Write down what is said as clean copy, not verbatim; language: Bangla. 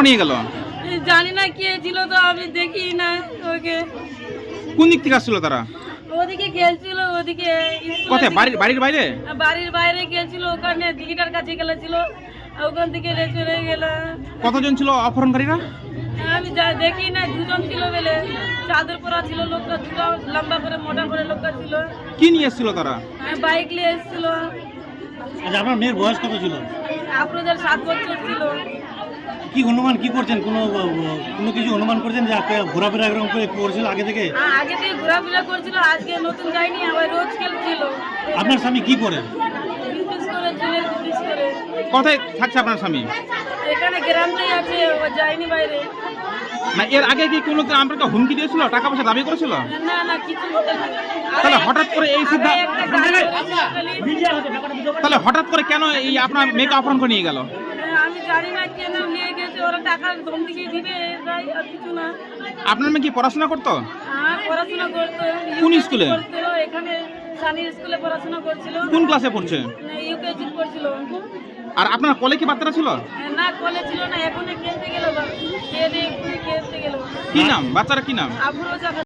নিয়ে গেল? জানি না কে ছিল, তো আমি দেখি না ওকে। কোন দিক থেকে আসছিল তারা? ওদিকে গেছিল, ওদিকে কোথায়? বাড়ির বাইরে? বাড়ির বাইরে গেছিল, ওখানে দিঘিটার কাছে গেছিল, ওখান থেকে চলে গেল। কতজন ছিল অপহরণকারীরা? আমি যা দেখি না, দুজন ছিল বলে। চাদর পরা ছিল লোকটা, দুটো লম্বা করে মোটা করে লোকটা ছিল। কি নিয়ে এসেছিল তারা? বাইক নিয়ে এসেছিল। আচ্ছা, আপনার মেয়ের বয়স কত ছিল? আপনাদের 7 বছর ছিল। কি অনুমান কি করছেন? কোনো কিছু অনুমান করছেন যে ঘোরাফেরা এরকম করে করছিল আগে থেকে? আগে থেকে ঘোরাফেরা করছিল, আজকে নতুন যায়নি, আবার রোজ খেলছিল। আপনার স্বামী কি করে? বিশেষ করে চুলের বিশেষ করে কোথায় থাকছে আপনার স্বামী? এখানে গ্রামটাই আছে, ও যায়নি বাইরে। না, এর আগে কি কোনো আপনাকে হুমকি দিয়েছিল, টাকা পয়সা দাবি করেছিল? না না, কিছু বলেনি। তাহলে হঠাৎ করে এই সিদ্ধান্ত, একটা কাজ করেছিল খালি। তাহলে হঠাৎ করে কেন এই আপনার মেয়েকে অপহরণ করে নিয়ে গেল? আমি জানি না কেন নিয়ে গেছে, ওরা টাকার ধমকি দিবে, তাই আর কিছু না। আপনার মেয়ে কি পড়াশোনা করতো? আর পড়াশোনা করতো। কোন UKG স্কুলে? করছিল, এখানে সানি স্কুলে পড়াশোনা করছিল। কোন ক্লাসে পড়ছে? ইউকেজি করছিল। আর আপনার কোলে কি বাচ্চারা ছিল? না, কলে ছিল না, এখন খেলতে গেল। খেলতে গেল। কি নাম বাচ্চারা, কি নাম? আফরোজা।